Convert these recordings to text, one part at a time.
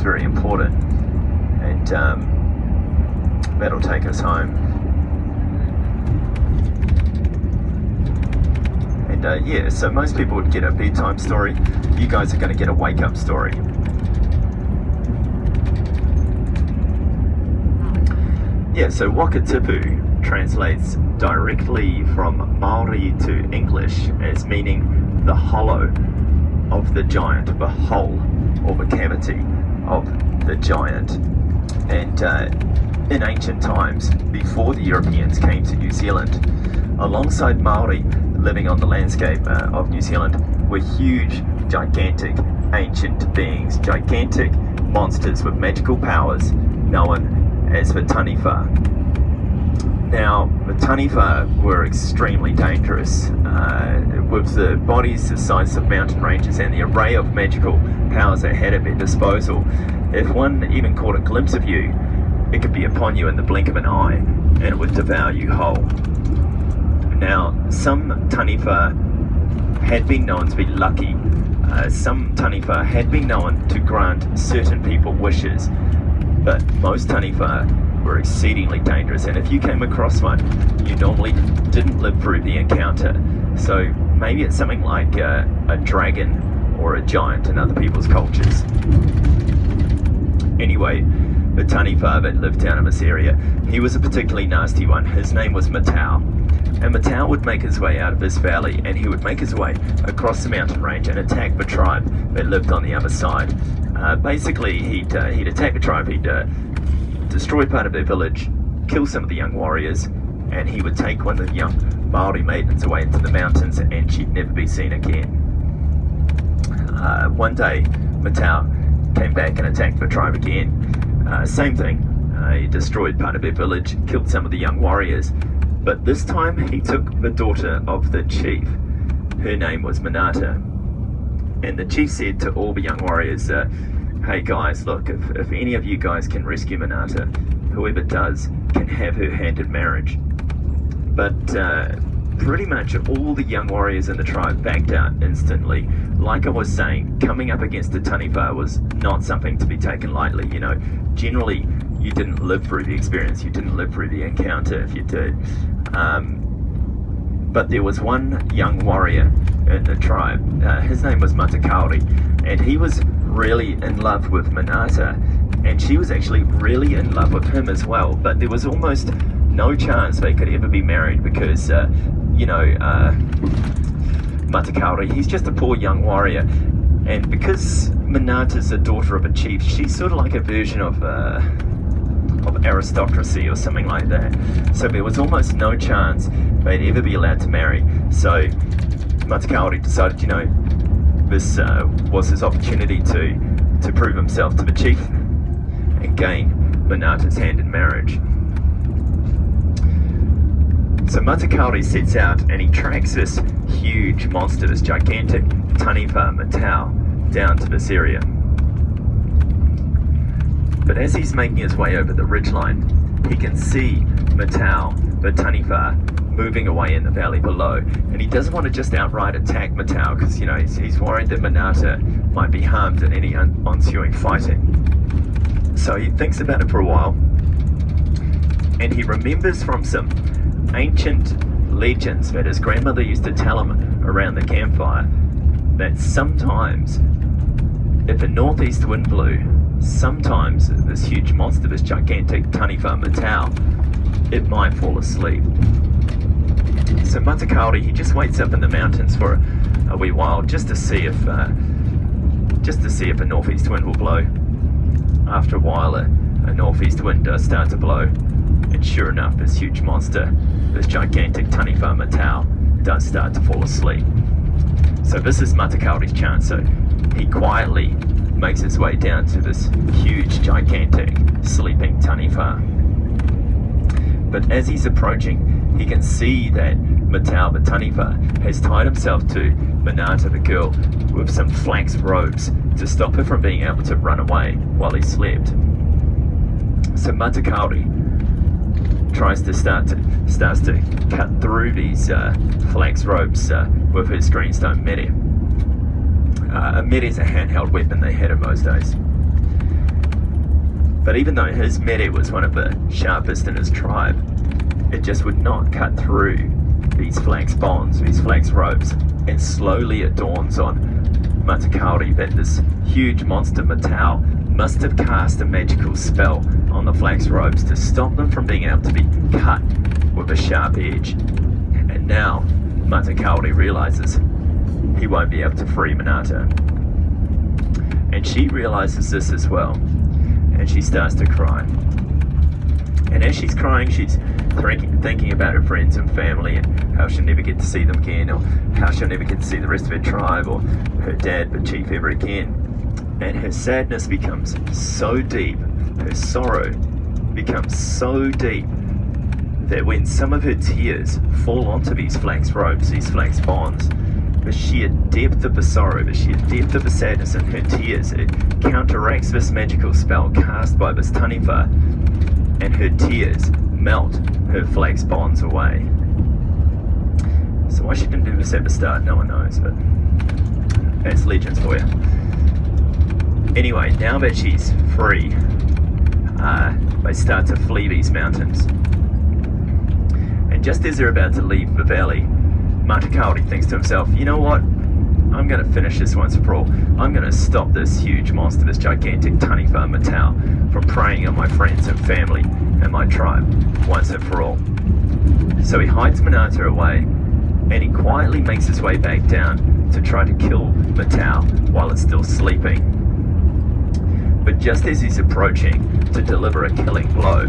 very important, and that'll take us home. And yeah, so most people would get a bedtime story. You guys are going to get a wake-up story. Yeah, so Wakatipu translates directly from Maori to English as meaning the hollow of the giant, the hole or the cavity of the giant. And in ancient times, before the Europeans came to New Zealand, alongside Maori living on the landscape of New Zealand were huge, gigantic, ancient beings, gigantic monsters with magical powers known as the Taniwha. Now, the Taniwha were extremely dangerous, with the bodies the size of mountain ranges and the array of magical powers they had at their disposal. If one even caught a glimpse of you, it could be upon you in the blink of an eye, and it would devour you whole. Now, some Taniwha had been known to be lucky. Some Taniwha had been known to grant certain people wishes, but most Taniwha were exceedingly dangerous, and if you came across one, you normally didn't live through the encounter. So maybe it's something like a dragon or a giant in other people's cultures. Anyway, the Taniwha that lived down in this area, he was a particularly nasty one. His name was Matau. And Matau would make his way out of this valley, and he would make his way across the mountain range and attack the tribe that lived on the other side. Basically, he'd attack the tribe, he'd destroy part of their village, kill some of the young warriors, and he would take one of the young Maori maidens away into the mountains, and she'd never be seen again. One day, Matau came back and attacked the tribe again. Same thing, he destroyed part of their village, killed some of the young warriors, but this time he took the daughter of the chief. Her name was Manata. And the chief said to all the young warriors, hey guys, look, if any of you guys can rescue Manata, whoever does can have her hand in marriage. But pretty much all the young warriors in the tribe backed out instantly. Like I was saying, coming up against the Taniwha was not something to be taken lightly. You know, generally you didn't live through the experience, you didn't live through the encounter if you did. But there was one young warrior in the tribe, his name was Matakauri, and he was really in love with Manata, and she was actually really in love with him as well, but there was almost no chance they could ever be married because, Matakauri, he's just a poor young warrior, and because Manata's the daughter of a chief, she's sort of like a version of aristocracy or something like that. So there was almost no chance they'd ever be allowed to marry. So Matakauri decided, this was his opportunity to prove himself to the chief and gain Manata's hand in marriage. So Matakauri sets out and he tracks this huge monster, this gigantic Taniwha Matau, down to this area. But as he's making his way over the ridgeline, he can see Matau, the Taniwha, moving away in the valley below, and he doesn't want to just outright attack Matau because he's worried that Manata might be harmed in any ensuing fighting. So he thinks about it for a while, and he remembers from some ancient legends that his grandmother used to tell him around the campfire that sometimes if a northeast wind blew, sometimes this huge monster, this gigantic Taniwha Matau, it might fall asleep. So Matakauri, he just waits up in the mountains for a wee while just to see if a northeast wind will blow. After a while, a northeast wind does start to blow, and sure enough, this huge monster, this gigantic Taniwha Matau, does start to fall asleep. So this is Matakauri's chance. So he quietly makes his way down to this huge, gigantic, sleeping Taniwha. But as he's approaching, he can see that Matau, the Taniwha, has tied himself to Manata, the girl, with some flax ropes to stop her from being able to run away while he slept. So Matakauri starts to cut through these flax ropes with his greenstone mete. A mete is a handheld weapon they had in those days. But even though his mere was one of the sharpest in his tribe, it just would not cut through these flax bonds, these flax ropes, and slowly it dawns on Matakauri that this huge monster Matau must have cast a magical spell on the flax ropes to stop them from being able to be cut with a sharp edge. And now Matakauri realizes he won't be able to free Manata. And she realizes this as well, and she starts to cry. And as she's crying, she's thinking about her friends and family and how she'll never get to see them again, or how she'll never get to see the rest of her tribe or her dad, the chief, ever again. And her sadness becomes so deep, her sorrow becomes so deep, that when some of her tears fall onto these flax ropes, these flax bonds, the sheer depth of the sorrow, the sheer depth of the sadness in her tears, it counteracts this magical spell cast by this taniwha, and her tears melt her flax bonds away. So why she didn't do this at the start, no one knows, but that's legends for you. Anyway, now that she's free, they start to flee these mountains. And just as they're about to leave the valley, Matakauri thinks to himself, you know what? I'm going to finish this once for all. I'm going to stop this huge monster, this gigantic taniwha Matau, from preying on my friends and family and my tribe once and for all. So he hides Manata away, and he quietly makes his way back down to try to kill Matau while it's still sleeping. But just as he's approaching to deliver a killing blow,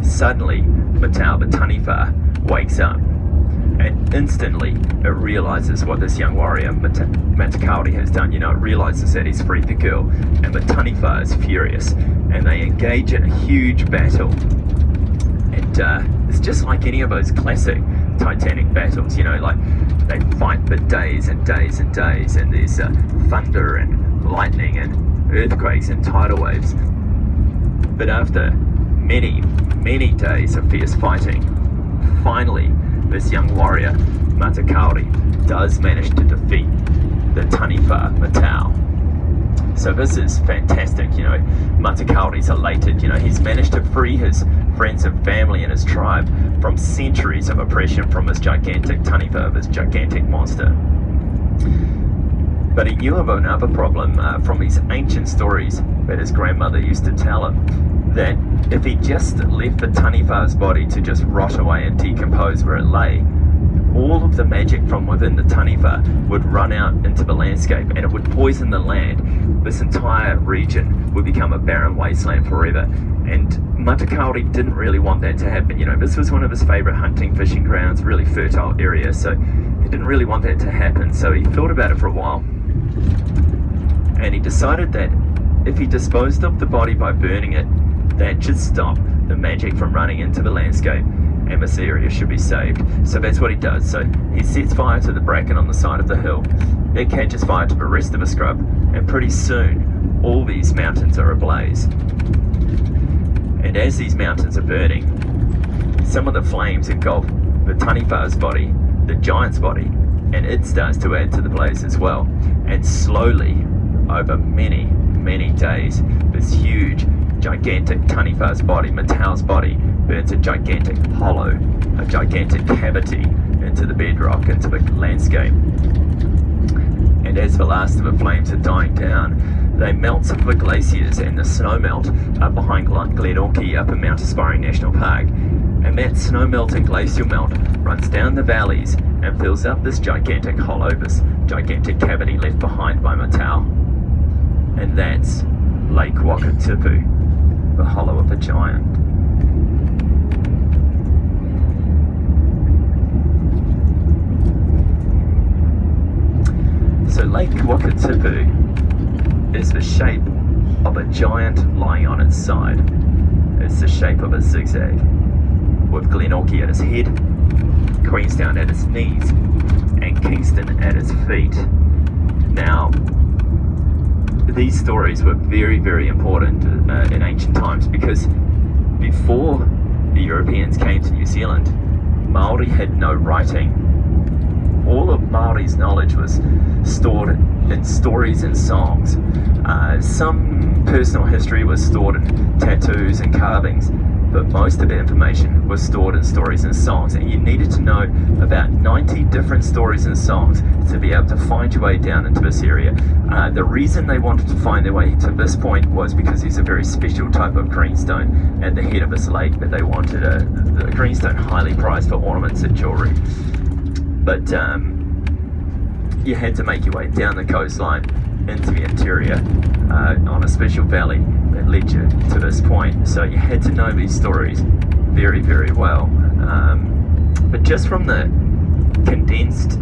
suddenly Matau the taniwha wakes up, and instantly it realizes what this young warrior Matakauri has done. You know, it realizes that he's freed the girl, and the taniwha is furious, and they engage in a huge battle. And it's just like any of those classic Titanic battles, you know, like they fight for days and days and days, and there's thunder and lightning and earthquakes and tidal waves. But after many, many days of fierce fighting, finally this young warrior Matakauri does manage to defeat the taniwha Matau. So this is fantastic, you know. Matakauri's elated, you know, he's managed to free his friends and family and his tribe from centuries of oppression from this gigantic taniwha, this gigantic monster. But he knew of another problem from these ancient stories that his grandmother used to tell him, that if he just left the taniwha's body to just rot away and decompose where it lay, all of the magic from within the taniwha would run out into the landscape, and it would poison the land. This entire region would become a barren wasteland forever. And Matakauri didn't really want that to happen. You know, this was one of his favorite hunting, fishing grounds, really fertile area, so he didn't really want that to happen. So he thought about it for a while, and he decided that if he disposed of the body by burning it, that should stop the magic from running into the landscape, and this area should be saved. So that's what he does. So he sets fire to the bracken on the side of the hill. It catches fire to the rest of the scrub, and pretty soon all these mountains are ablaze. And as these mountains are burning, some of the flames engulf the taniwha's body, the giant's body, and it starts to add to the blaze as well. And slowly, over many, many days, this huge, gigantic taniwha's body, Matau's body, burns a gigantic hollow, a gigantic cavity into the bedrock, into the landscape. And as the last of the flames are dying down, they melt some of the glaciers and the snow melt up behind Glenorchy up in Mount Aspiring National Park. And that snow melt and glacial melt runs down the valleys and fills up this gigantic hollow, this gigantic cavity left behind by Matau. And that's Lake Wakatipu, the hollow of the giant. So Lake Wakatipu is the shape of a giant lying on its side. It's the shape of a zigzag, with Glenorchy at its head, Queenstown at its knees, and Kingston at its feet. Now, these stories were very, very important in ancient times, because before the Europeans came to New Zealand, Māori had no writing. All of Māori's knowledge was stored in stories and songs. Some personal history was stored in tattoos and carvings, but most of the information was stored in stories and songs, and you needed to know about 90 different stories and songs to be able to find your way down into this area. The reason they wanted to find their way to this point was because there's a very special type of greenstone at the head of this lake that they wanted, a greenstone highly prized for ornaments and jewelry. But you had to make your way down the coastline into the interior on a special valley that led you to this point. So you had to know these stories very, very well. But just from the condensed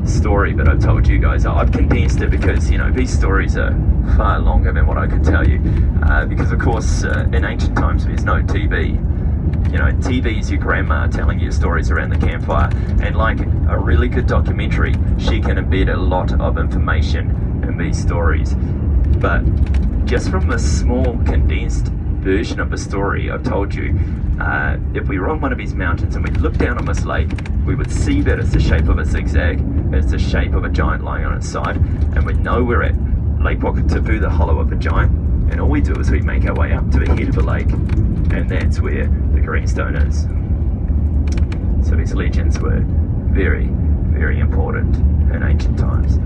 story that I've told you guys, I've condensed it because, you know, these stories are far longer than what I could tell you. Because of course, in ancient times there's no TV. You know, TV is your grandma telling you stories around the campfire, and like a really good documentary, she can embed a lot of information in these stories. But just from a small condensed version of the story I've told you, if we were on one of these mountains and we looked down on this lake, we would see that it's the shape of a zigzag, it's the shape of a giant lying on its side, and we know we're at Lake Wakatipu, the hollow of the giant, and all we do is we make our way up to the head of the lake, and that's where the greenstone is. So these legends were very, very important in ancient times.